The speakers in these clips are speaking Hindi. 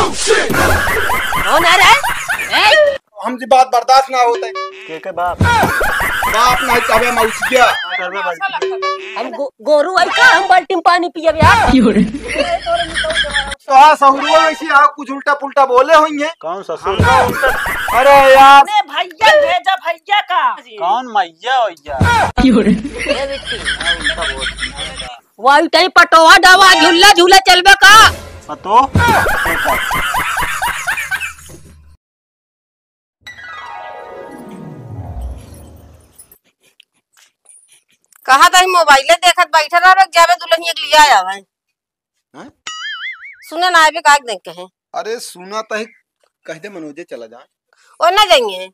कौन है रे? हमसे बात बर्दाश्त ना होता है के बाप बाप नहीं कहे मौसिया हम गोरू आई का हम बाल्टी में पानी पिए यार। तो हाँ सहुरुआ वैसे यहाँ कुछ उल्टा पुल्टा बोले होंगे। कौन ससुर अरे यार भैया भेजा भैया का कौन मैया भैया ये बिट्टी वाई टाइम पटोवा डवा झूला झूला चलबे का पतो कहा था मोबाइले देखत बैठा रह जावे दुल्हनिया के लिए आया है हैं? सुने ना आवे काग देख कहे अरे सुना तो कह दे मनोजे चला जाए और ना जाएंगे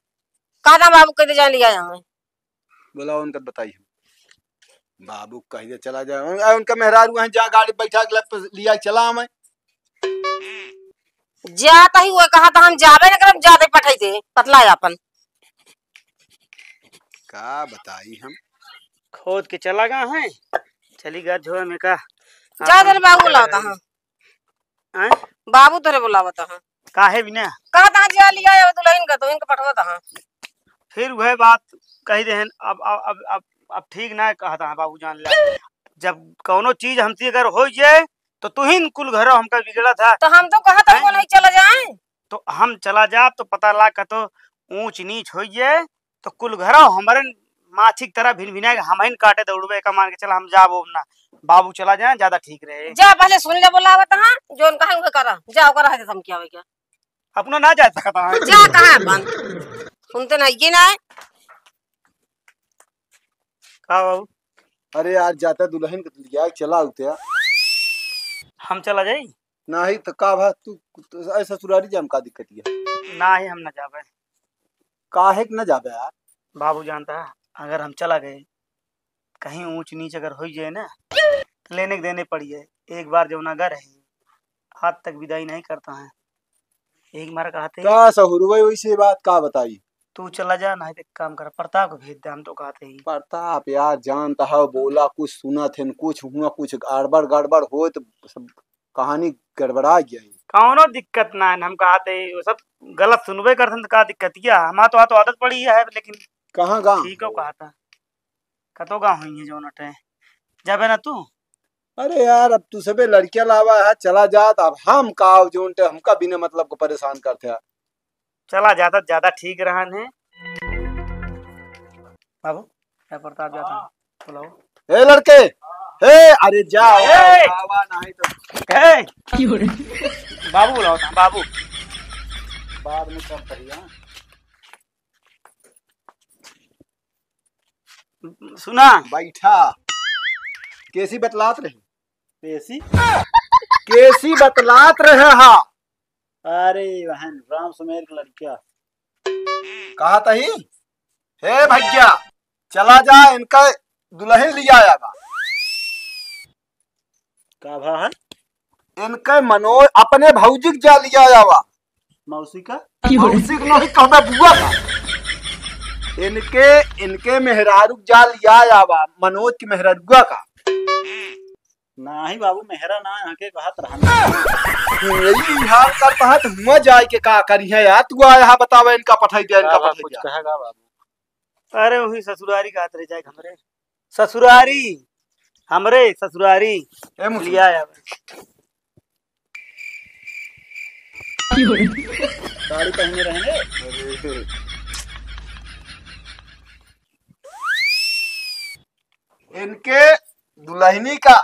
कहा था बाबू कहते जाए लिया जाए बोला उनका बताइए बाबू कह दे चला जाए उनका मेहरारू है जहाँ गाड़ी बैठा के लिया चला हमें जाता ही वो कहा था हम जावे ना करम जाते पठाई थे पतला अपन का बताई हम खोद के चला गया है चली गया झोर में का जा तेरे बाबू बुलाता हां बाबू तेरे बुलावता हां काहे बिना कहा था जा लिया आया दुल्हन का तो इनका पठवाता हां फिर वह बात कही दे अब ठीक ना कहा था बाबू जान ले जब कोनो चीज हमसे अगर हो जाए तो तू ही कुल घर हमका बिगड़ा था तो हम तो कहा था वो नहीं चला जाए तो हम चला जा तो पता ला का तो ऊंच नीच हो जाए तो कुल घर हमारे माछी की तरह भिन भिना हम ही काटे दौड़बे का मान के चला हम जाबो ना बाबू चला जाए ज्यादा ठीक रहे जा पहले सुन ले बुलावत हां जोन कहा उनका करा जाओ करा है हम क्या क्या अपना ना जा सकता है जा कहां बंद सुनते नहीं ये ना का बाबू अरे यार जाता दुल्हन के लिया चला उतया हम चला जाई ना ही तो का भा तू ऐसा ससुरारी जाम का दिक्कत है ना ही हम ना जाबे काहे न जाबे यार बाबू जानता है अगर हम चला गए कहीं ऊंच नीच अगर हो जाए ना तो लेने के देने पड़ी है एक बार जब ना घर है हाथ तक विदाई नहीं करता है एक बार कहते का सहुरुआ वैसे बात का बताई तू चला जा नहीं तो काम कर प्रताप को भेज दे हम तो कहते ही प्रताप यार जानता है बोला कुछ सुना थे कुछ हुआ कुछ गड़बड़ गड़बड़ हो तो सब कहानी गड़बड़ा गया कौनो दिक्कत ना है हम कहते ही वो सब गलत सुनबे करते तो का दिक्कत किया हमारा तो आदत पड़ी है लेकिन कहाँ गाँव ठीक है कहता कतो गाँव हुई है जो नटे जाबे ना तू अरे यार अब तू सबे लड़कियां लावा है चला जात अब हम का जोनटे हमका बिना मतलब को परेशान करते हैं चला जाता ज्यादा ठीक रहन है बाबू क्या प्रताप जाता बुलाओ ए लड़के हे अरे जाओ आवा नहीं तो बाबू बुलाओ था बाबू बाद में सब कहिया सुना बैठा कैसी बतलात रही पेशी कैसी बतलात रहे हा अरे बहन राम सुमेर की लड़किया कहा तही हे भैया चला जा इनका दुल्हन लिया आया का भा है इनके मनोज अपने भौजी जा लिया आया मौसी का मौसी को नहीं कहबे बुआ का इनके मेहरारू जा लिया आया मनोज की मेहरारुआ का ना ही बाबू मेहरा ना आके कहत रहन यही हाल करता है तो हुआ जाए के का करी है यार तू आया बतावे इनका पठाई दे इनका पठाई कुछ कहेगा बाबू अरे वही ससुरारी कहत रह जाए हमरे ससुरारी हमरे ससुरारी ए लिया आया साड़ी पहने रहेंगे इनके दुल्हनी का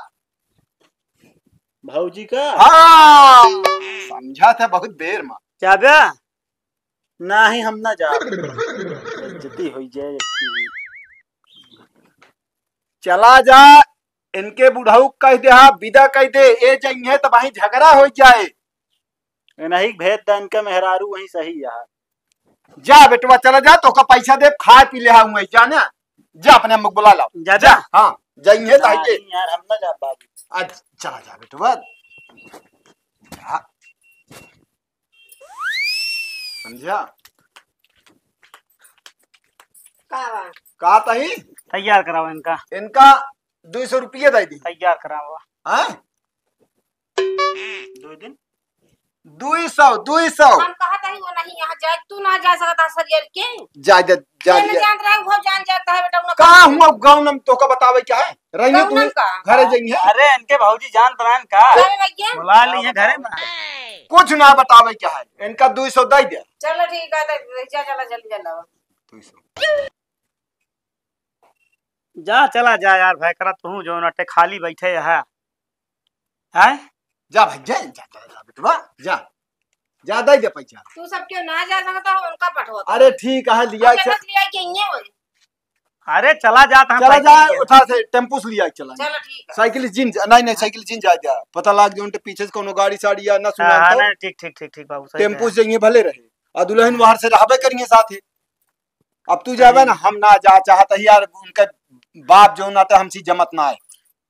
भौजी का हाँ समझा था बहुत देर में जाबे ना ही हम ना जा इज्जती हो जाए चला जा इनके बुढ़ऊ कह दे हाँ विदा कह दे ये जाइए तो वहीं झगड़ा हो जाए नहीं भेद दा इनका मेहरारू वहीं सही यार जा बेटवा चला जा तो का पैसा दे खा पी ले हाँ जाना जा अपने अम्मा बुला लाओ जा जा हाँ जाइए तो आइए यार हम ना जा बाबू आज चला जा बेटवा समझा का तही तैयार कराओ इनका 200 रुपये दे दी तैयार कराओ हाँ 2 दिन 200 हम कहा था वो नहीं यहाँ जाए, तू ना जा सकता सरियर के जा जा जा मैं जान रहा हूँ, जान जाता है बेटा उन्हें कहाँ हुआ गाँव नम तो का बतावे क्या है रही तू गौनम का? घरे जाइए अरे इनके भाऊजी जान तरान का अरे भैया बुला ली है घरे में। कुछ ना बतावे क्या है इनका 200 दे दे चलो ठीक है तो जा चला जल्दी चला 200 जा चला जा यार भाई करा तू जो नटे खाली बैठे है हैं जा भाई जा जा जा बेटवा जा जा दे दे पैसा तू सब क्यों ना जा सकता हो उनका पठवा अरे ठीक है लिया लिया के ये हो अरे चला जा हम चला जा उठा से टेम्पो से लिया चला चलो ठीक है साइकिल जिन नहीं साइकिल जिन जा जा पता लाग जो उनके पीछे से कोनो गाड़ी साड़ी या ना सुना हां तो ना ठीक ठीक ठीक ठीक बाबू सही टेम्पो से जाइए भले रहे और दुल्हन बाहर से रहबे करिए साथे अब तू जावे ना हम ना जा चाहत ही यार उनका बाप जो ना तो हमसी जमत ना है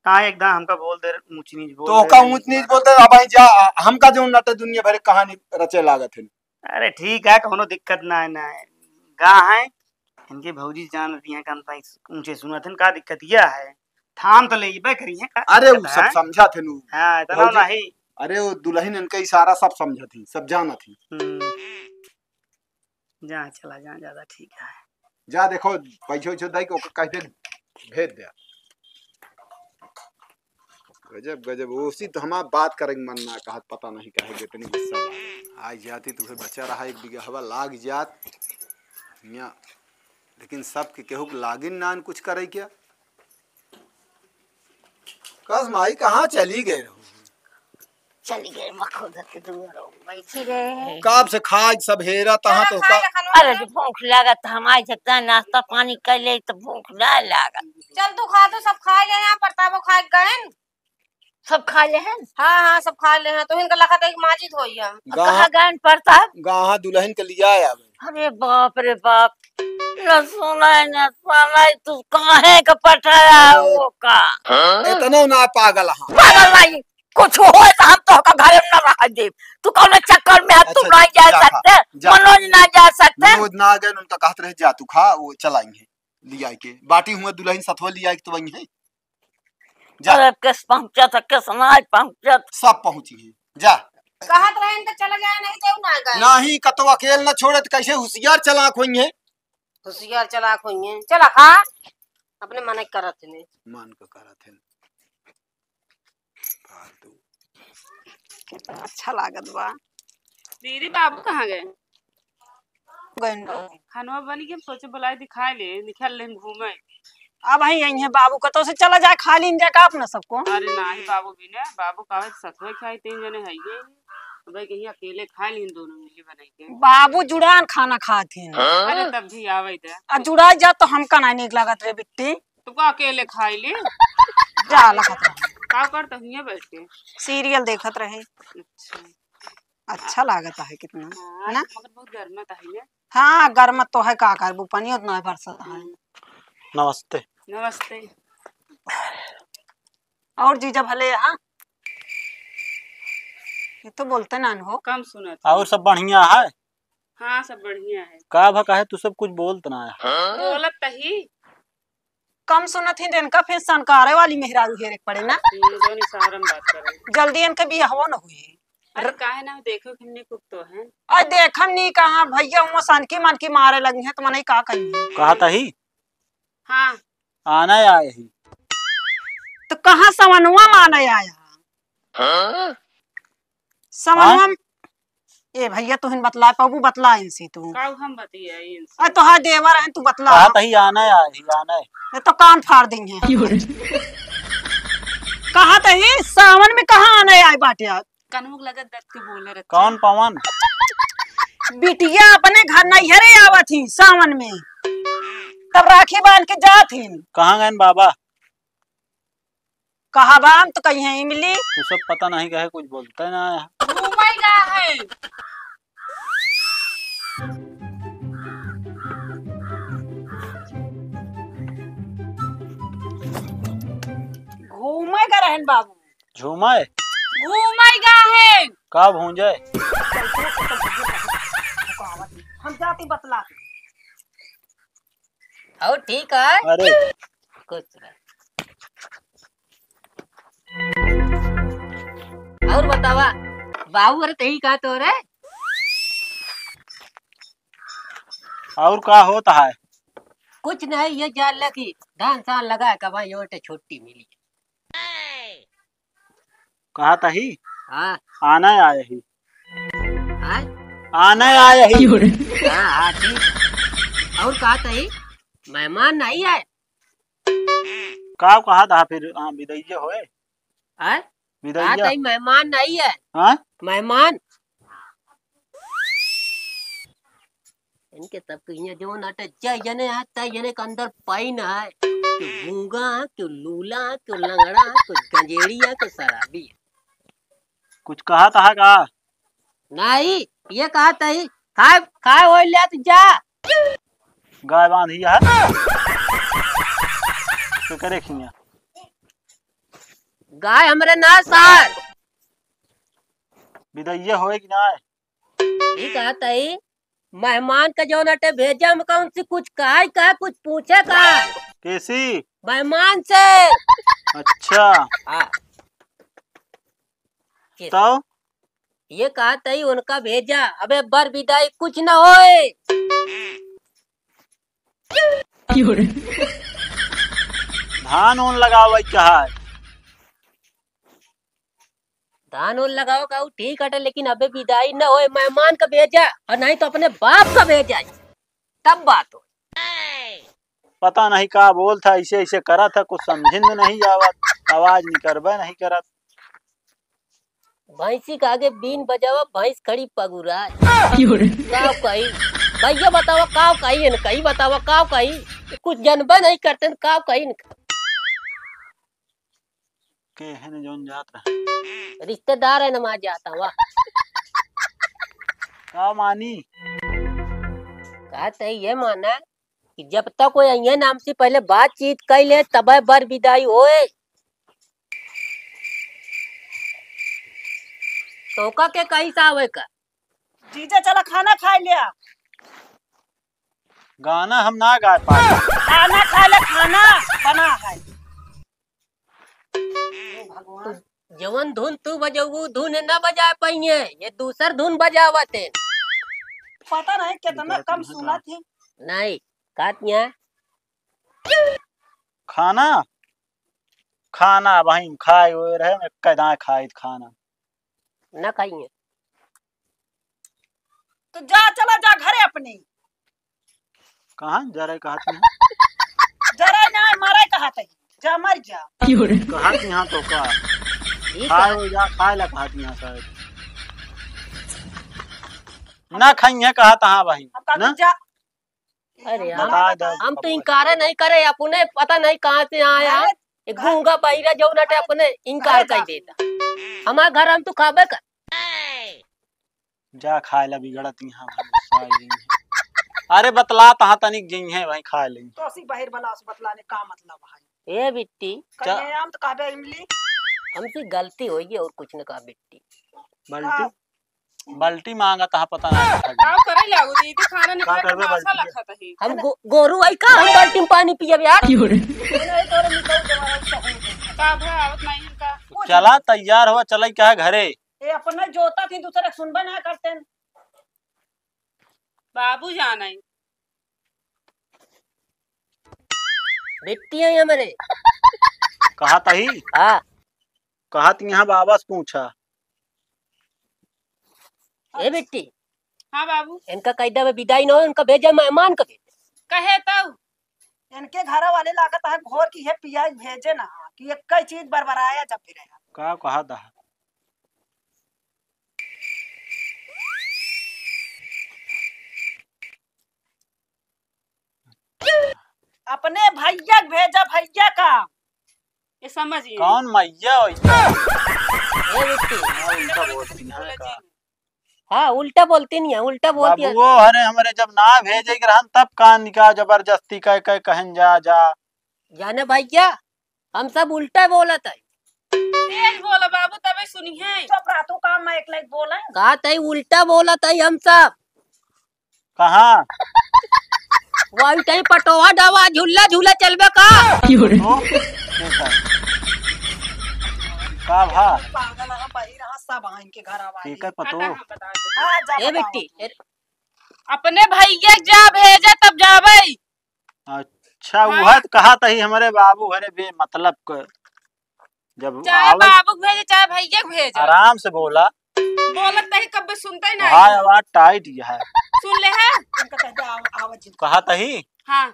हां एकदम हमका बोल दे ऊंच नीच बोल तो का ऊंच नीच बोलते अब ही जा हमका जो ना तो दुनिया भर कहानी रचे लागत है अरे ठीक है कोनो दिक्कत ना है ना गा है इनके भौजी जान रही है कान पाई ऊंचे सुनत का दिक्कत यह है थाम तो लेबे करी है अरे वो सब समझा थे नु हां इतना नहीं अरे वो दुल्हन इनका इशारा सब समझा थी सब जाना थी जा चला जा ज्यादा ठीक है जा देखो पैसो दाई को कहते भेज दे गजब गजब उसी तो हमारा बात करेंगे मन ना कहत पता नहीं कहेगे इतनी गुस्सा आज जाती तुझे बचा रहा 1 बीघा हवा लाग जात मियां लेकिन सब के केहू लागिन नान कुछ करे क्या कस माई कहाँ चली गए चली गए मखोदा के दूर बैठी रहे कब से खाज सब हेरा तहां तो का अरे जो भूख लागत हमारी सकता नाश्ता पानी कर ले तो भूख ना लागत चल तू खा तो सब खा ले यहाँ प्रतापो खा गए सब खा ले हैं हाँ हाँ सब खा ले हैं तो इनका लखा एक माजिद होई है कहाँ गए प्रताप गाहा दुल्हन के लिया आया अरे बाप रे बाप न सुना तू काहे का पठाया वो का इतना ना पागल हां पागल नहीं कुछ हो तो हम तो का घर में न रह दे तू कौन चक्कर में है तू नहीं जा सकते मनोज ना जा सकते मनोज ना गए उनका कहत रहे जा तू खा वो चलाएंगे लिया के बाटी हुआ दुल्हन सतवा लिया तो वही है अरे किस पहुंचा था किस नाच पहुंचा सब पहुंची है जा कहत रहे तो चला जाए नहीं तो ना गए नहीं कतो अकेले न छोड़े तो कैसे होशियार चलाक होई है होशियार चलाक होई है चला खा अपने मन करत ने मान को करत है फालतू अच्छा लागत बा दीदी बाबू कहाँ गए गइन खानवा बनी के सोचे बुलाए दिखाए ले निकल ले घूमे अब भाई यही है बाबू का तो से चला जाए खाली इन जाका अपना सबको अरे नहीं बाबू भी ने बाबू कहे सतवे खाए 3 जने है ये भाई कहीं अकेले खा लीन दोनों मिली बनाई के बाबू जुड़ान खाना खाते हैं अरे तब भी आवे थे आ जुड़ा जा तो हमका नहीं निक लागत रे बिट्टी तू का अकेले खाई ले जा लगत रहे का करता हुए बैठ के सीरियल देखत रहे अच्छा अच्छा लागत है कितना हाँ, ना मगर बहुत गर्म था ही ने हाँ गर्म तो है का करबू पानी उतना बरसत है नमस्ते नमस्ते और जीजा भले यहाँ ये तो बोलते ना हो कम सुना था और सब बढ़िया है हाँ सब बढ़िया है का भका है तू सब कुछ बोलत ना है बोलत तही कम सुनत ही इनका फिर संकारे वाली मेहरारू हेरे पड़े ना दोनों सहारम बात करे जल्दी इनके भी हवा न हुई अरे काहे ना देखो हमने कुछ तो है और देखम नहीं कहा भैया वो सनकी मन की मारे लगी है तो मन का कही कहा था ही हाँ आना आए ही तो कहाँ समनुआ माने आया समनुआ ए भैया तुहिन बतला पाबू बतला इनसे तू का हम बतिया इनसे अरे तो हाँ देवर है तू बतला कहा था ही आना आए ही आना ये तो कान फाड़ देंगे कहा था ही सावन में कहाँ आने आए बाटे आज कनमुक लगत दत के बोले रहते कौन पवन बिटिया अपने घर नैहरे आवत थी सावन में तब राखी बांध के जात थी कहाँ गए बाबा कहा बाम तो कहीं है मिली तू सब पता नहीं कहे कुछ बोलता ना घूमेगा है घूमेगा रहन बाबू झूमाए घूमेगा है का भूंजे हम जाती बतला और ठीक है अरे कुछ नहीं और बतावा बाबू अरे तेही कहा तो रे और का होता है? कुछ नहीं, ये जान ल की धान सान लगा का भाई योटे छुट्टी मिली। कहा था ही हाँ आना आए ही हाँ आना आए ही। हाँ हाँ ठीक। और कहा था ही मेहमान नहीं आए। का कहा था फिर? हाँ विदैया होए हाँ कहा विदैया। था ही मेहमान नहीं है। हाँ मेहमान इनके तब कहीं जो नाटक जय जने आता जने के अंदर पाई ना है, क्यों गूंगा क्यों लूला क्यों लंगड़ा क्यों गंजेड़िया क्यों शराबी। कुछ कहा था का? नहीं ये कहा था ही खाए खाए हो ले तो जा। गाय बांधी है तो करे खिया गाय हमरे ना सार। विदैया होए कि ना? ये कहा था ही मेहमान का जो नटे भेजा हम कौन सी कुछ कहा कुछ पूछे का कैसी? मेहमान से। अच्छा हाँ तो ये कहा था ही उनका भेजा। अबे बर विदाई कुछ न होए। धान उन लगावे कहा है? धान उन लगाओ का ठीक है, लेकिन अबे विदाई न होए। मेहमान का भेजा और नहीं तो अपने बाप का भेजा तब बात हो। पता नहीं का बोल था, ऐसे ऐसे करा था, कुछ समझ में नहीं आवत, आवाज निकलबे नहीं करत। भैंसी का आगे बीन बजावा भैंस खड़ी पगुरा काव कही। भैया बतावा काव कही न कही बतावा काव कही। कुछ जनबा नहीं करते न काव कही न। के है न जोन जात रहे रिश्तेदार है नमाज जाता हुआ का मानी? कहते ये माना कि जब तक कोई ये नाम से पहले बातचीत कर ले तब बर विदाई होए। तो का के कैसा आवे का? जीजा चला खाना खा लिया। गाना हम ना गा पाए। खाना खा ले, खाना बना है। जवन धुन तू बजाऊ धुन न बजा पाइए, ये दूसर धुन बजावते। पता नहीं कितना कम सुना थी। नहीं कातिया खाना खाना भाई खाए हुए रहे, मैं कदा खाए खाना न खाइए। तो जा चला जा घरे अपनी। कहाँ जरा कहती जरा ना मारा कहते जा मर जा। कहती यहाँ तो का खाए हो जा खाए ला कहती यहाँ शायद ना खाइए कहा था। हाँ भाई ना जा। अरे बता हम तो इनकार नहीं करे, अपने पता नहीं कहाँ से आया। एक गूंगा बहिरा जो नटे अपने इनकार कर देता। हमारे घर हम तो खाबे कर। जा खाए ला बिगड़त यहाँ। अरे बतला तहाँ तनिक जी है भाई खा ले तो सी बाहर वाला उस बतलाने का मतलब भाई। ए बिट्टी कहीं हम तो कहबे इमली हमसे गलती होगी और कुछ न कहा बिट्टी। बल्टी बल्टी मांगा तहाँ पता नहीं का करे लागो दीदी खाना निकल के करबे नासा बल्टी? लखत ही। हम गोरू आई का हम बाल्टी में पानी पिए यार। का भे आवत नहीं का। चला तैयार हुआ चला क्या है घरे। ये अपने जोता थी दूसरे सुनबे ना करते। बाबू जाना है बिट्टी है हमारे। कहा तही हाँ कहा यहाँ बाबा से पूछा। ए बिट्टी हाँ बाबू इनका कैदा में विदाई न हो, उनका भेजा मेहमान का भेजा। कहे तब इनके घर वाले लागत है घोर की है पियाज भेजे ना कि एक कई चीज बरबराया जब फिर का कहा था। अपने भैया भेजा भैया का। ये समझिए कौन मैया ए बिट्टी उल्टा बोलती है का। हाँ उल्टा बोलती नहीं है, उल्टा बोलती है। बाबू अरे हमारे जब ना भेजे के रहन तब कान निकाल जबरदस्ती कह कह कहन जा जा। जाने भैया हम सब उल्टा बोला था। तेज बोला बाबू तबे सुनी है। चुप रहा तू काम में एक लाइक बोला। कहा था उल्टा बोला था हम सब। कहाँ वही टाइम पटोवा डवा झूला झूला चलबे का। तो, का भा पागल है बही रहा सब आ इनके घर आवा ठीक है पतो हाँ, बता दे। हां जा ए बताओ। बेटी अपने भैया के जा भेजे तब जावे। अच्छा हाँ। वह कहा तही हमारे बाबू हरे बे मतलब क जब चाहे आवे बाबू के भेजे चाहे भैया के भेजे। आराम से बोला बोलत नहीं कब भी सुनता ही हाँ नहीं। आवाज टाइट ही है सुन ले है। इनका कहते आवा जी कहा तही हाँ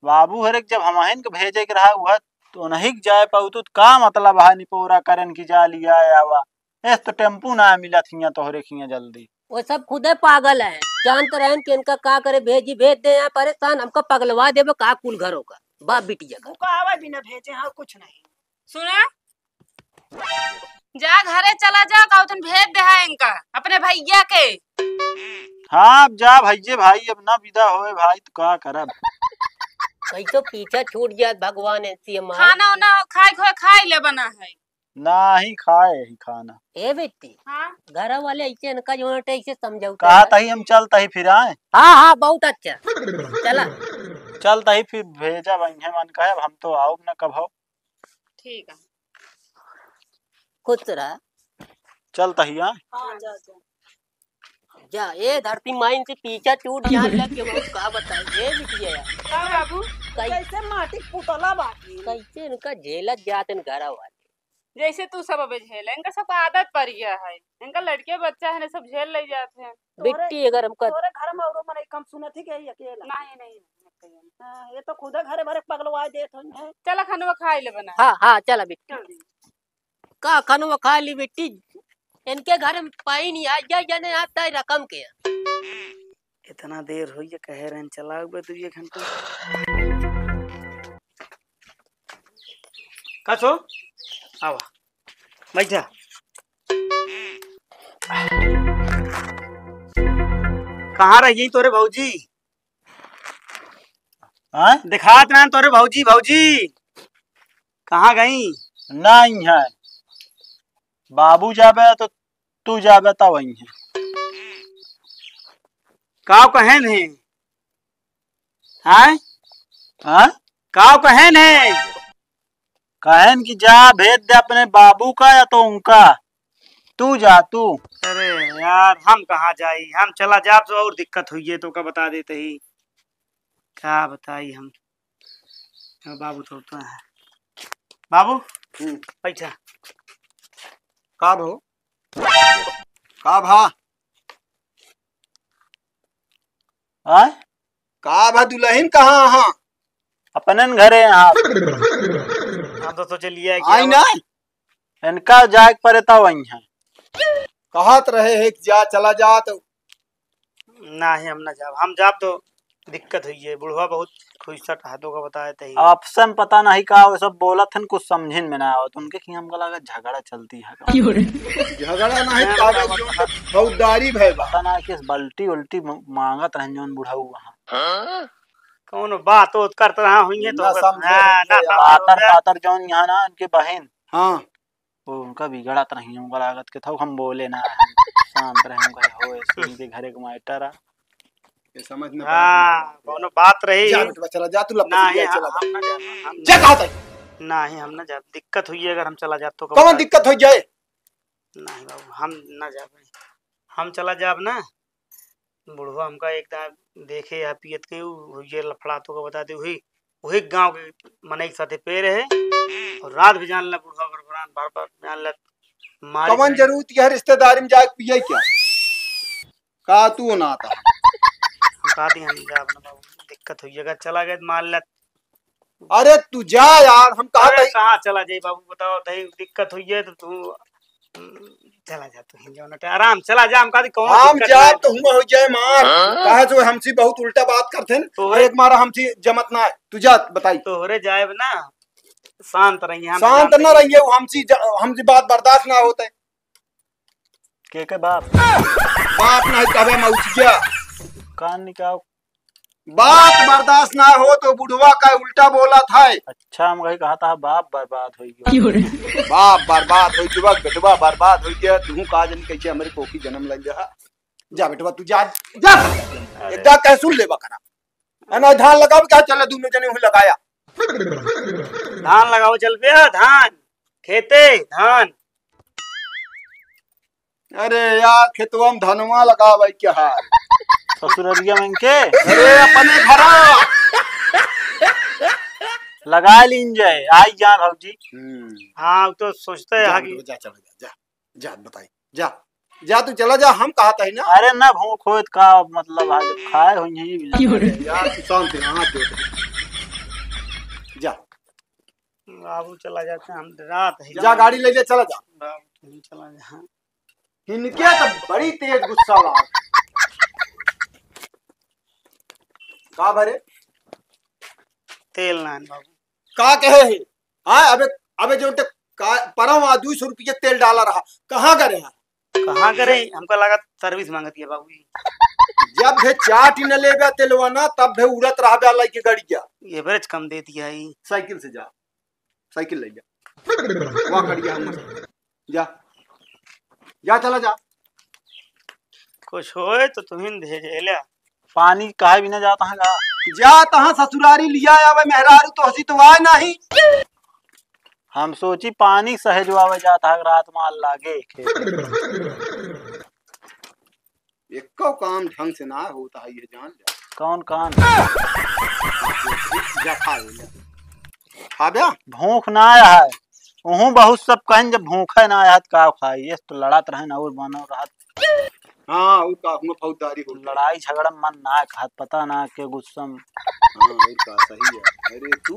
बाबू हरे जब हमहन के भेजे के रहा वह तो नहीं के जाए पाऊ तो का मतलब है निपोरा करन की जा लिया आवा एस तो टेम्पू ना मिला थिया तोहरे खिया जल्दी वो सब खुदे पागल है, जानते रहन कि इनका का करे भेज दे यहाँ परेशान हमको पगलवा देबो का कुल घरों का बाप बिटिया का। भूखा आवा भी ना भेजे हाँ कुछ नहीं। सुना जा घरे चला जा कौन भेज दे है इनका अपने भैया के। हाँ अब जा भैये भाई अब ना विदा होए भाई तो का करब कैसो पीछा छूट जाए भगवान ऐसी हमारे। खाना उना खाई ले बना है। ना ही खाए ही खाना ए बेटी हाँ घर वाले ऐसे इनका जो ऐसे समझाऊ कहा तही हम चल तही फिर आए हाँ हाँ बहुत अच्छा चला चल तही फिर भेजा बहिए मन कहे अब हम तो आओ न कब हो ठीक है। खुश रहा चल तही आए हां जा जा जा ए धरती माइन से पीछा छूट जान लग के बहुत का बताए ए बिटिया यार। का बाबू कैसे माटी पुतला बाकी कैसे इनका झेलत जाते इन घर वाले। जैसे तू सब अब झेले इनका सब आदत पड़ गया है। इनका लड़के बच्चा है ना सब झेल ले जाते हैं। बिट्टी अगर हमका तोरे घर में औरो मन कम सुनत ही गई अकेला। नहीं नहीं हां ये तो खुद घरे भरे पगलवा देत है। चला खाना खाई ले बना। हाँ हाँ चला बिट्टी जल्दी का खानो खा ली बेटी इनके घर में पाई नहीं आ जाए जाने आता है रकम के। इतना देर हुई है कह रहे हैं चला हुए तू ये घंटा कछो आवा बैठ जा कहाँ रही तोरे भौजी आए दिखात ना तोरे भौजी भौजी कहाँ गई नहीं है बाबू जाबे तो तू जाबे तब वही है काव कहन है हैं हाँ काव कहन है कहन की जा भेज दे अपने बाबू का या तो उनका तू जा तू अरे यार हम कहाँ जाई हम चला जाब तो और दिक्कत हुई है तो का बता देते ही क्या बताई हम बाबू तो है बाबू बैठा का भो का भा आए का भा दुल्हन कहाँ हाँ अपने घरे यहाँ हम तो सोचे लिया आई ना इनका जाए पड़े तब वही है कहत रहे है कि जा चला जा तो ना ही हम ना जाब हम जाब तो दिक्कत हुई है बुढ़वा बहुत खुश था हाथों का बताया था अब ऑप्शन पता नहीं का वो सब बोला था कुछ समझिन में ना आवत उनके कि हमको लगा झगड़ा चलती है झगड़ा नहीं कागज फौजदारी भय बा पता ना किस बल्टी उल्टी मांगत रहन जौन बुढ़ाऊ वहाँ कौन बात तो करत रहा हुई है तो ना समझे ना पातर पातर जौन यहाँ ना उनके बहन हाँ वो उनका बिगड़त नहीं उनका लागत के था हम बोले ना शांत रहे हो के घरे के माइटर ये समझ में हाँ कौन बात रही जा बेटा चला जा तू लपट ना जा ही चला हम ना जाब हम जा कहत है ना ही हम ना जाब दिक्कत हुई है अगर हम चला जाब तो कौन दिक्कत हो जाए नहीं बाबू हम ना जाब हम चला जाब ना बुढ़वा हमका एकदम देखे या पियत के ये लफड़ा तो का बताते हुई वही गांव के मने के साथे पे रहे और रात भी जान ला बुढ़वा बरबरान बार बार जान ला मारी कौन जरूरत है रिश्तेदारी में जाके पिए क्या का तू ना आता कहा दी हम जाब ना बाबू दिक्कत हुई अगर चला गए तो मान ला अरे तू जा यार हम कहा अरे कहाँ चला जाए बाबू बताओ तही दिक्कत हुई है तो तू चला जा तू जाओ ना आराम चला जा हम कहा कौन हम दिक्कत जा है? तो हम हो जाए मार कहा जो हमसे बहुत उल्टा बात करते हैं तो और एक मारा हमसे जमत ना है तू जा बताई तोहरे जाए ना शांत रहिए हम शांत न रहिए वो हमसे बात बर्दाश्त ना होता है के बाप बाप ना कहे मौसिया कान निकाल बात बर्दाश्त ना हो तो बुढ़वा का उल्टा बोला था अच्छा हम कही कहा था बाप बर्बाद हो गया बाप बर्बाद हो गया बेटवा बर्बाद हो गया तू का जन कैसे हमारे कोखी जन्म लग जा बेटवा तू जा जा एकदा कह सुन ले बकरा है ना धान लगाओ क्या चले दोनों जने हुई लगाया धान लगाओ चल पे धान खेते धान अरे यार खेतवा में धनवा लगा भाई क्या हाल ससुररिया में के अरे अपने घरा लगा लीजिए आई जा भौजी। हाँ तो सोचते है जा, कि जा चला जा जा बताई जा जा तू चला जा हम कहा था ही ना। अरे ना भूख खोद का मतलब आज खाए हुई यार तू शांत है हाथ जोड़ जा बाबू चला जाते हैं, हम रात है जा गाड़ी ले जा चला जा। बाबू तुम चला जा। इनके तो बड़ी तेज गुस्सा ला का भरे तेल ना है बाबू का कहे है हाँ अबे अबे जो परम 200 रुपये तेल डाला रहा कहाँ करे है कहाँ करे हमको लगा सर्विस मांगती है बाबू। जब भे चाट न लेगा तेलवा ना तब भे उड़त रहा बे लाई के गड़िया एवरेज कम देती है ही। साइकिल से जा साइकिल ले जा वहाँ गड़िया हम जा जा चला जा कुछ होए तो तुम्हें भेजे ले पानी काहे भी ना जाता है गा जा तहाँ ससुरारी लिया आवे मेहरारू तो हसी तो आए नहीं। हम सोची पानी सहजवावे जाता है रात माल लागे एको काम ढंग से ना होता है ये जान जा कौन कान जा खा बे भूख ना आया है वहू बहुत सब कहें जब भूखा ना आया का खाई ये तो लड़ात रहे ना और बनो रात हाँ और का हुआ फौजदारी हो लड़ाई झगड़ा मन ना खात पता ना के गुस्सम हाँ और का सही है। अरे तू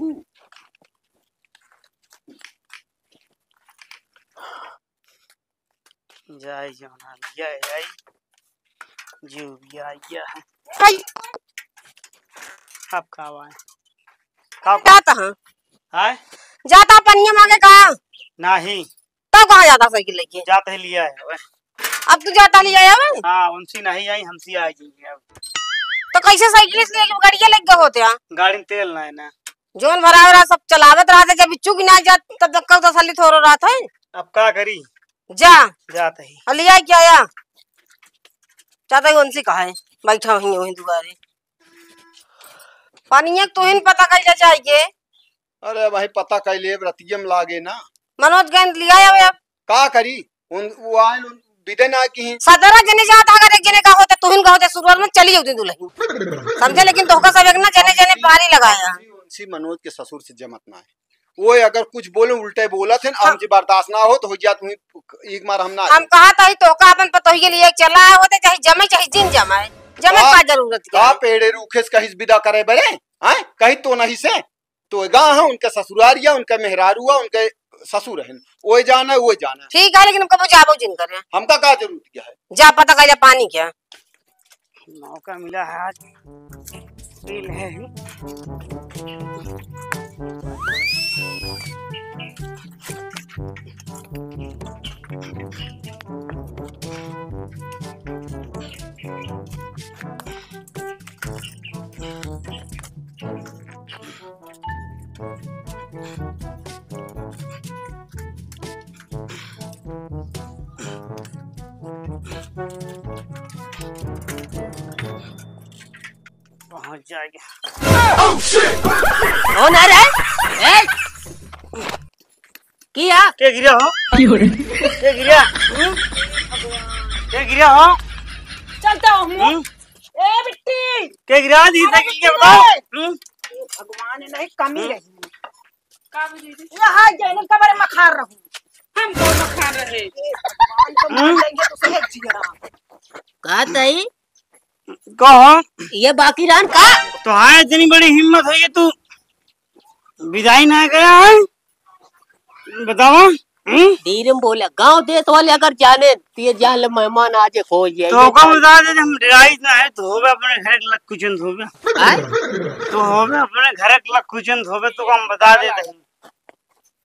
जाए जाना लिया आई जो भी आया है अब खावा है जाता हाँ हाय जाता पनिया मांगे कहा नहीं तो कहाँ जाता साइकिल लेके जाते ही लिया है वे। अब तू जाता लिया आया वे? हाँ उनसी नहीं आई हमसी आएगी अब तो कैसे साइकिल इसलिए गाड़िया लग गए होते हैं गाड़ी में तेल ना है ना जोन भरा भरा सब चलावत रहा था जब बिच्छू की ना जात तब तक कल तसल्ली थोड़ा रहा था अब क्या करी जा जाते ही लिया क्या आया जाता ही उनसे कहा है बैठा वहीं वहीं दुआरे पानी तो इन पता कर चाहिए। अरे भाई पता कैले रतियम लागे ना मनोज गंद लिया है अब का करी उन वो आए विदे ना की सदरा जने जाता अगर एक जने का होता तुहिन का होता शुरुआत में चली होती दुल्हन समझे लेकिन तोहका सब एक ना जने जने पारी लगाया उनसी मनोज के ससुर से जमत ना है वो अगर कुछ बोले उल्टे बोला थे हम जी बर्दाश्त ना हो तो हो जा तुम एक बार हम ना हम कहा था तोहका अपन पतोही के लिए चला होते चाहे जमे चाहे जिन जमाए जमे का जरूरत का पेड़े रूखे से कहीं विदा करे बरे हैं कहीं तो नहीं से तो गाँव है उनका ससुरारिया उनका मेहरारुआ उनके ससुर है वो जाना ठीक है लेकिन कब जाबो जिन करे हमका का जरूरत क्या है जा पता कर पानी क्या मौका मिला है आज फील है पहुंच जाएगा कौन आ रहा है किया क्या गिरा हो क्या गिरा क्या गिरा हो चलता हूं ए बिट्टी क्या गिरा दी साइकिल के बताओ भगवान ने नहीं कमी रही का दीदी यहाँ जैन का बारे मखार रहूं हम दोनों खा रहे भगवान को मार देंगे तो सही जिया कहा तई कहो ये बाकी रान का तो है इतनी बड़ी हिम्मत है ये तू विदाई ना गया है बताओ धीरे में बोला गांव देश वाले अगर जाने तो ये जान ले मेहमान आज खोज जाए तो का बता दे हम डिराई ना है तो होवे अपने घर के लक कुचन होवे तो होवे अपने घर के लक कुचन होवे तो हम बता देते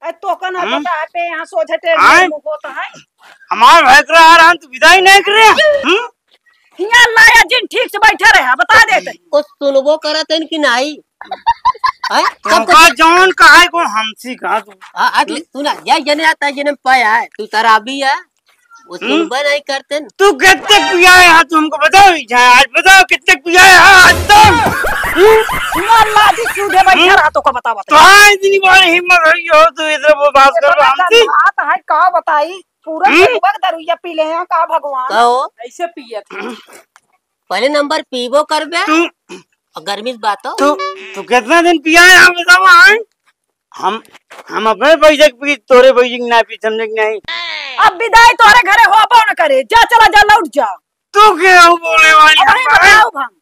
ए तो कना पता है पे यहां सोझटे होता है हमारे भैकरा आ रहा तो विदाई नहीं कर रहे हिया लाया जिन ठीक से बैठे रहे बता देते कुछ सुनबो करत है कि नहीं है सबका जौन कहा है को हमसी कहा तू अगले सुना ये जने आता जने पाया है तू तराबी है वो सुनबा नहीं करते तू कितने पिया है तू हमको बताओ आज बताओ कितने पिया है आज तुम अल्लाह जी सीधे बैठा रहा तो का बतावा तो हाँ इतनी बड़ी हिम्मत है हो तू इधर वो बात कर हमसे बात है का बताई पूरा वक्त दरुइया पी ले हैं का भगवान कहो ऐसे पिया था पहले नंबर पीबो करबे तू और गर्मी से बात हो तू कितना दिन पिया है हम बताओ हम अपने पैसे पी तोरे पैसे की ना पी समझे कि नहीं अब विदाई तोरे घरे हो पाओ न करे जा चला जा लौट जा तू क्या बोले वाली अरे बताओ हम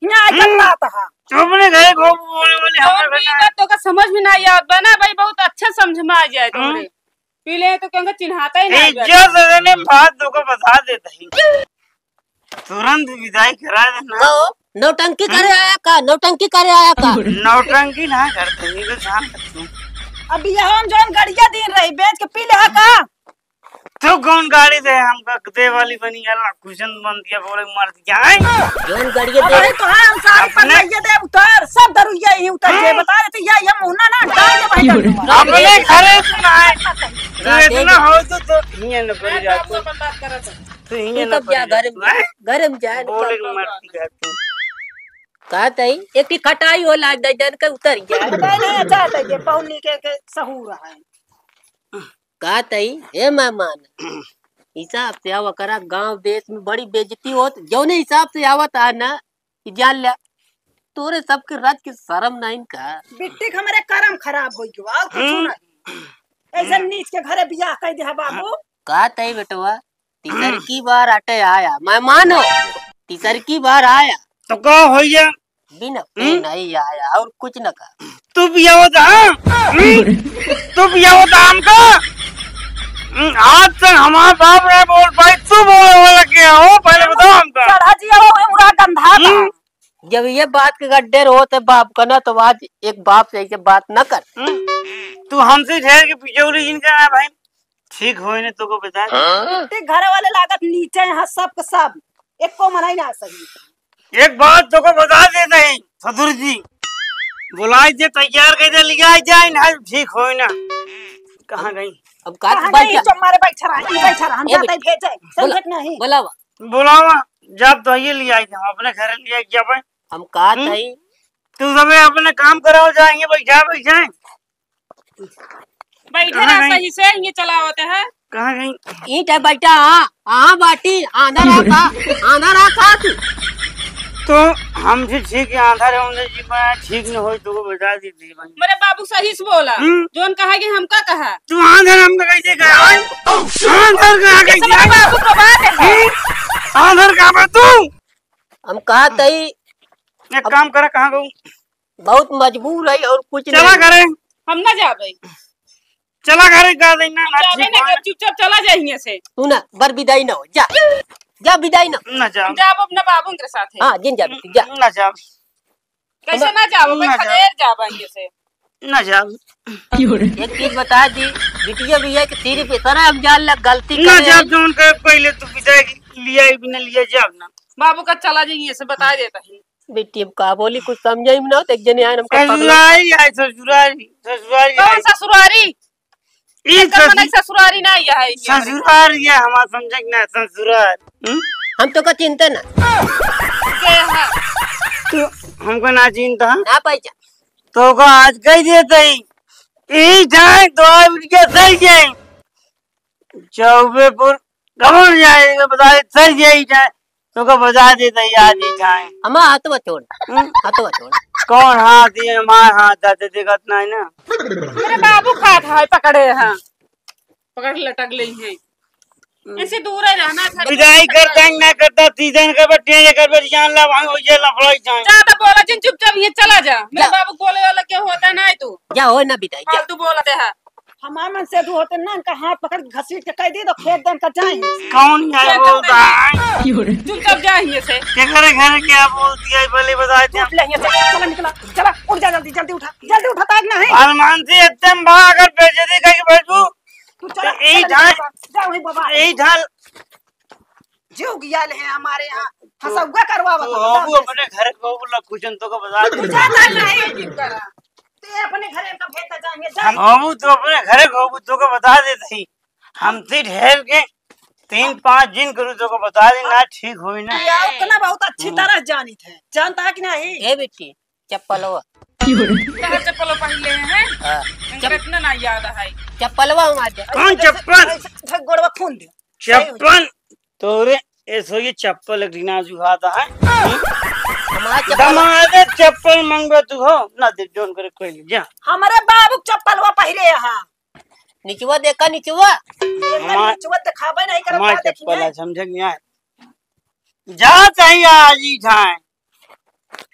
यहाँ चलना था तू अपने घरे को बोले वाली और भी बात तो का समझ में नहीं आता ना भाई बहुत अच्छा समझ में आ जाए तोरे पी ले तो क्योंकि चिन्हाता ही नहीं इज्जत देने बात तो को बता देता ही तुरंत विदाई करा देना कहो नौटंकी करे आया का नौटंकी करे आया का नौटंकी ना करते नहीं तो शाम करते अब यहाँ जोन गड़िया दिन रही बेच के पी ले का तो कौन गाड़ी दे हमका दे वाली बनी गया कुशन बन दिया बोले मर जाए जोन गड़िया दे अरे तो हम सारी पटाइए दे उतर सब दरुइया ही उतर जे बता रहे या ये मुन्ना ना डाल दे भाई अपने घरे सुना है तो इतना हो तो हिया न पड़ जाए तो हिया न तब जा घर में जाए बोले मरती है तू का तई एक की खटाई हो लाग दे जन के उतर गया नहीं चाहता ये पौनी के सहूर है का तई हे मेहमान हिसाब से आवा करा गांव देश में बड़ी बेइज्जती होत जौने हिसाब से आवत आ ना कि जान लिया तोरे सबके राज की शर्म नहीं का बिट्टी के हमारे कर्म खराब हो गयो कुछ नहीं ऐसा नीच के घरे बियाह कर दे बाबू का तई बेटवा तीसर की बार आटे आया मेहमान हो तीसर की बार आया तो का होइया बिना नहीं आया और कुछ न का तू पिया होता तू पिया होता हमका आज तक हमारा बाप ने बोल पाई तू बोले वाला क्या हो पहले बताओ हमका चढ़ा जिया वो पूरा गंधा था जब ये बात के गड्ढे होते बाप का ना तो आज एक बाप से ऐसे बात न कर तू हमसे ठहर के पिछौली जिनका है भाई ठीक हो ने तो को बता बिट्टी घर वाले लागत नीचे यहाँ सब के सब एक को मनाई ना सही एक बात तो को बता देते हैं ससुर जी बुलाई जे तैयार कर दे लिया जाए ना ठीक हो ना कहाँ गई अब का भाई तुम्हारे बैठा रहा हम जाते भेजे समझत नहीं बुलावा बुलावा जब तो ये लिया हम अपने घर लिया क्या भाई हम कहा थी तू सब अपने काम कराओ जाएंगे बैठा बैठे बैठे ना सही से ये चलावते हैं कहाँ गई ईट है बेटा हाँ बाटी आंधा रहा तू तो हमसे ठीक है आधार होने जी मैं ठीक न हो तो बता दी थी भाई मेरे बाबू सही से बोला जोन कहा कि हमका कहा तू आधार हमका कैसे कहा आधार कहाँ कैसे बाबू को बात है आधार कहाँ पर तू हम कहा थी एक काम करा कहाँ गऊ बहुत मजबूर है और कुछ चला करे हम ना जाबे चला करे का देना जाबे ना चुपचाप चला जाइए से तू ना बर विदाई ना हो जा विदाई ना जाओ जाब अपने बाबू के साथ हाँ जिन जा जा ना जाओ कैसे ना जाओ मैं खदेर जाबांगे से ना जाओ एक चीज बता दी बिटिया भैया कि तेरी पे तरह अब जान लग गलती ना जाओ जोन के पहले तू पिता लिया ही बिना लिया जाओ ना बाबू का चला जाइए से बता देता है बेटी अब का बोली कुछ समझाई ना तो एक जने आए हमको ससुरारी आई ससुरारी कौन ससुरारी ससुरारी ना है ससुरार ये हमारा समझे ना ससुरार हम तो का चिंता ना तो हमको ना चिंता ना पहचान तो को आज कह देते ही जाए तो के सर जाए चौबेपुर कमर जाएगा बता दे सर जाए जाए तो को बता देते ही आज ही जाए हम हाथवा छोड़ कौन हाथ ये हमारे हाथ आते देखत नहीं ना मेरे बाबू खात है पकड़े हैं पकड़ लटक ले हैं ऐसे दूर ही रहना था विदाई करता ना करता तीजन का बट्टे ये कर जान ला वहां हो जे लफड़ाई जाए ज्यादा बोला जिन चुपचाप ये चला जा मेरे बाबू बोले वाला क्या होता ना तू जा हो ना बिदाई जा तू बोलते है हमारे मन से होते ना इनका हाथ पकड़ घसीट के कह दी तो खेत देन का जाए कौन है बोलता है चुपचाप जाइए से के घर क्या बोलती है पहले बता दे चला निकला चला उठ जा जल्दी उठा ताक नहीं हनुमान जी एकदम बा अगर बेइज्जती करके बैठू तू चला यही ढाल जा वही बाबा यही ढाल जीव गियाल है हमारे यहाँ हसौगा करवा बाबू अपने घर को बोला कुछ तो को बता दे जाता नहीं ते अपने घरे का भेजता जाएंगे जा बाबू तो अपने घर को तो को बता देते ही हम से ढेर के 3-5 दिन करूँ तो को बता देना ठीक होई ना या उतना बहुत अच्छी तरह जानी थे जानता है कि नहीं ए बेटी चप्पलवा कहाँ चप्पल पहले हैं हाँ, इतना ना याद है चप्पलवा हमारे कौन चप्पल गोड़वा खून दे चप्पल तोरे ऐसो ये चप्पल रीना जुहाता है हमारा चप्पल दमादे चप्पल मांगबे तू हो ना दे जोन करे कोई ले जा हमारे बाबू चप्पल पहिरे यहाँ निचवा देखा निचवा दिखावे नहीं करत मां बा, चप्पल देखिए। है समझ नहीं आए जा चाहिए आज ही जाए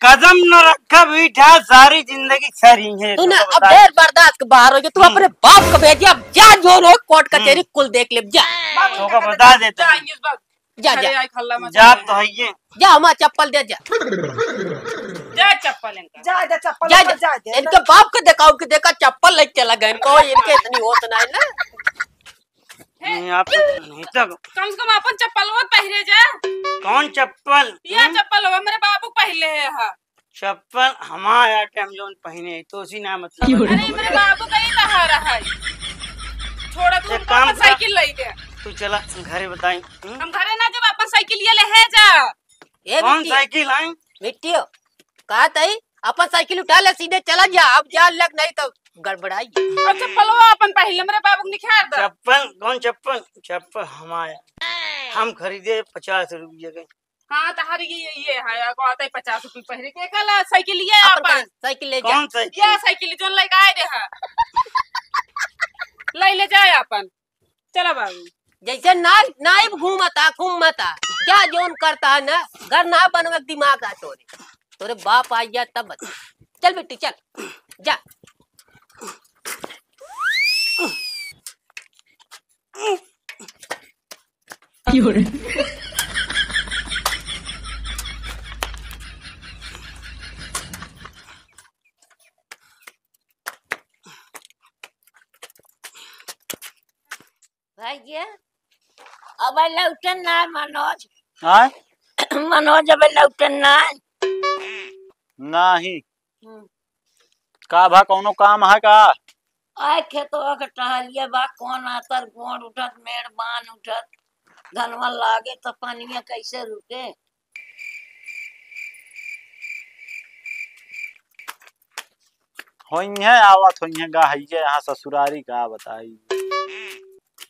कदम न रखा बैठा सारी जिंदगी सरी है तू ना अब ढेर बर्दाश्त के बाहर हो गया तू अपने बाप को भेजिए अब जा जो हो कोर्ट कचहरी कुल देख ले जा तो का बता देता जा इस बात जा खड़े जा आई खल्ला मत जा तो है ये जा हमारा चप्पल दे जा जा चप्पल इनका जा जा चप्पल जा ऊपर जा जा दे इनके बाप को दिखाओ कि देखा चप्पल लेके चला गया इनको इनके इतनी होत ना है ना नहीं आप नहीं तक कम से कम अपन चप्पल वो पहरे जा कौन चप्पल ये चप्पल हो मेरे बाबू पहले है हा चप्पल हमारा टाइम जोन पहने तो उसी ना मतलब अरे मेरे बाबू का ही कहा रहा है छोड़ा तू एक काम कर। साइकिल ले गया तू चला घरे बताई हम घरे ना जब अपन साइकिल ये ले है जा ये कौन मिट्टी साइकिल आई मिट्टी हो कहा तई अपन साइकिल उठा ले सीधे चला जा अब जा लग नहीं तो गड़बड़ाई और चप्पल वो अपन पहले मेरे बाबू को निखार दो चप्पल कौन चप्पल चप्पल हमारा हम खरीदे 50 रुपये के हाँ तहारी ये है को आता है 50 रुपये पहले के कल साइकिल ये अपन अपन साइकिल ले जा कौन साइकिल ये साइकिल जो लेके आए रे हा ले जाए अपन चला बाबू जैसे नाइब घूमता क्या जोन करता है ना घर ना बनवे दिमाग आ तोरे बाप आ गया तब बता चल बेटी चल जा भैया अब लौटन ना मनोज हाँ मनोज अब लौटन ना नहीं का भा कौनो काम है का आए खेतवा के टहलिए बा कौन आतर गोड़ उठत मेड़ बान उठत धनवा लागे तो पानिया कैसे रुके होई है आवत होई है गा है यहाँ ससुरारी का बताई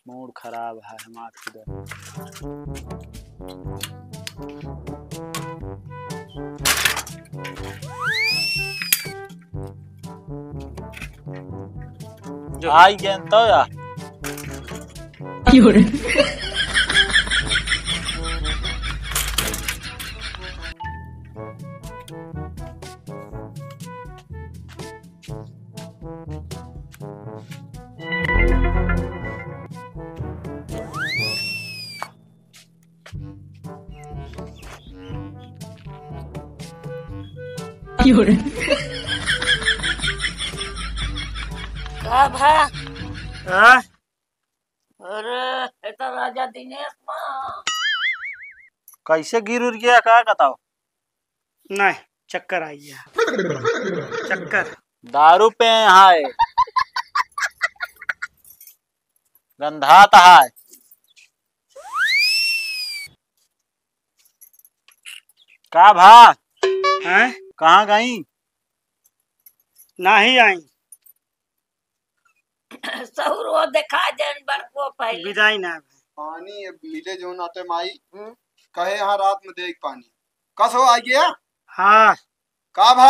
मूड खराब है हमार खुदा जो आई गए तो या का भा हाँ अरे एता राजा दिनेश माँ कैसे गिर उर गया का बताओ नहीं चक्कर आई है चक्कर दारू पे हाय गंधात हाय का भा हैं कहाँ गई नहीं आई सहुरो दिखा देन बड़को पहले विदाई ना पानी अब मिले जो नाते माई कहे यहाँ रात में देख पानी कस हो आ गया हाँ का भा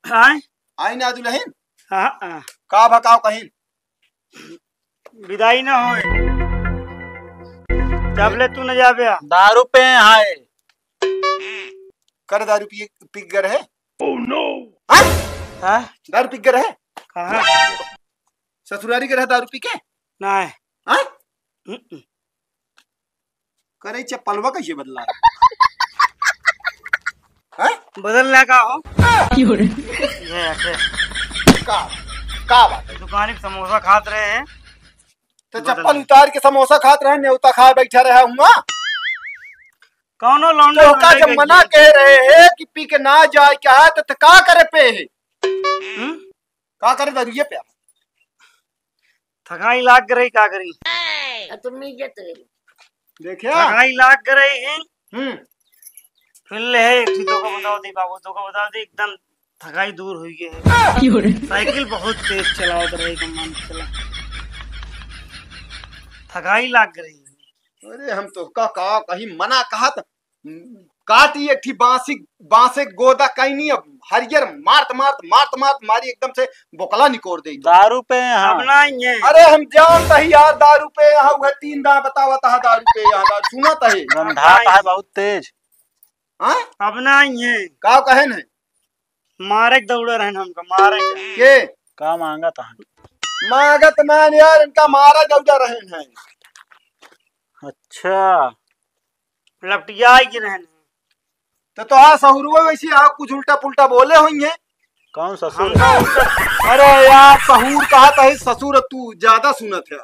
हाँ आई ना दुल्हन हाँ हाँ का भा का कहीं विदाई ना हो जबले तू न जाबे दारू पे हाय कर दारू पी कर है हाँ दारू पी कर है कहाँ ससुरारी कर है दारू पी के नहीं हाँ? करे चप्पलवा कैसे बदला हाँ? बदलने का हो ये ऐसे का का बात है? दुकान पे समोसा खाते रहे हैं तो चप्पल उतार के समोसा खात रहे न्योता खा बैठा रहा हूँ कौनो लौंडा तो का जब मना कह रहे हैं कि पी के ना जाए क्या है तो का करे पे है का करे दारू ये पे थकाई लाग रही का करी तुम नहीं जते देखिए थकाई लाग रही है हम्म फिर ले है एक चीजों को बताओ दी बाबू तो को बताओ दी एकदम थकाई दूर हुई है। साइकिल बहुत तेज चलाओ तो रही मन चला, थकाई लाग रही है। अरे हम तो का कहीं मना कहा था काटी एक थी बांसे गोदा कहीं नहीं, अब हरियर मारत मारी एकदम से बोकला निकोड़ दे। दारू पे यहाँ अब नहीं है। अरे हम जानता ही यार दारू पे यहाँ हुआ 3 दांत बतावा था दारू पे यहाँ दारू सुना था है गंधा है बहुत तेज। हाँ अब नहीं है। का कहे न मारे के दौड़े रहे हमको मारे के का मांगा था मागत मान यार इनका मारा जौजा रहे हैं। अच्छा लपटिया के रहने तो हाँ सहुरुआ वैसे आप कुछ उल्टा पुल्टा बोले होंगे। कौन ससुर अरे यार सहूर कहा था ससुर तू ज्यादा सुनत है।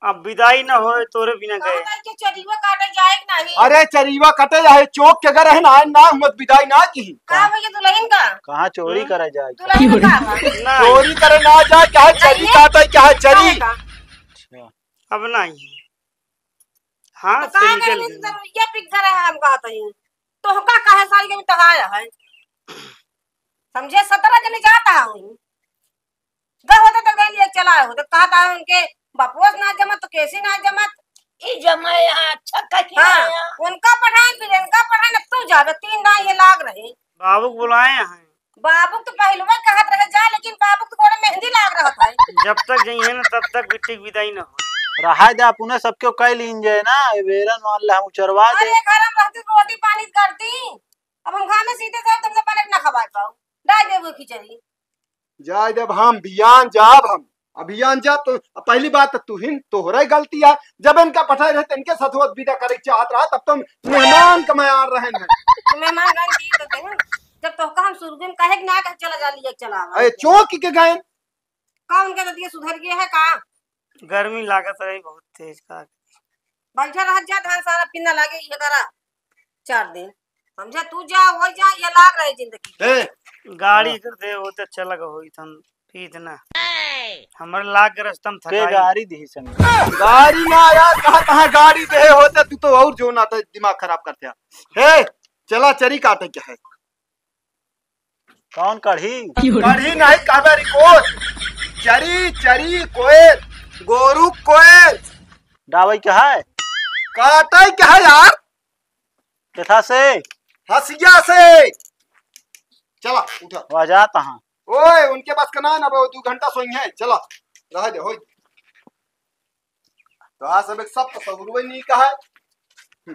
अब विदाई न हो तोरे बिना गए। चरीवा काटे जाए नहीं। अरे चरीवा कटे जाए चौक के अगर है ना मत विदाई ना की का भैया दुल्हन का कहाँ चोरी करे जाए। दुल्हन का चोरी करे ना जाए क्या चरी काटे क्या चरी। अच्छा अब नहीं। हाँ तो का करे ये पिक्चर है हम कहते हैं तो का कहे सारी के तहाया है समझे 17 जने जाता हूं ग होता तो गए लिए चला हो तो कहता है उनके बापोस ना जमत तो कैसे ना जमत ई जमाए अच्छा कहीं हाँ आया। उनका पढ़ाई फिर इनका पढ़ाई न तू जावे 3 दाई ये लाग रहे बाबू को बुलाए हैं। बाबू तो पहलुआ कहत रहे जा लेकिन बाबू को थोड़ा मेहंदी लाग रहा था। जब तक जाइए ना तब तक बिट्टी विदाई न हो। रहा दे पुनः सबके कई लीन जाए ना वेरन मान ला हम चरवा दे। अरे घर में रहती रोटी पानी करती अब हम घर में सीधे से तुमसे पहले ना खवा पाऊं डाल दे वो खिचड़ी जाए जब हम अभियान जाब हम अभियान जा तो पहली बात तो तू हिन तोहरा गलती है जब इनका पठाई रहते इनके सथवत विदा करे चाहत रहा तब तुम मेहमान कमायार रहे हैं। तो मेहमान गन दी देते हैं जब तो हम सुरगुन कहे ना कहे चला जा लिए चला अरे चौक के गए का उनके तो दिए सुधर गए है का गर्मी लागत रही बहुत तेज का। बैठा रह जा धान सारा पिन्ना लागे ये करा 4 दिन समझा तू जा वो जा ये लाग रही जिंदगी। गाड़ी कर दे वो तो चल होई थन इतना हमर लाग के रस्तम के थकाई। गाड़ी दी संग गाड़ी ना यार कहा गाड़ी दे होते तू तो और जो ना था दिमाग खराब करते है चला चरी काटे क्या है कौन कढ़ी कढ़ी नहीं कहबे रिकोट चरी कोयल गोरू कोयल डावई क्या है काटे क्या है यार केथा से हसिया से चला उठा वजह तहाँ ओए उनके पास कना ना 2 घंटा सोई है चला रह दे होई तो आ सब एक सब तो सगुरवे नहीं कहा है।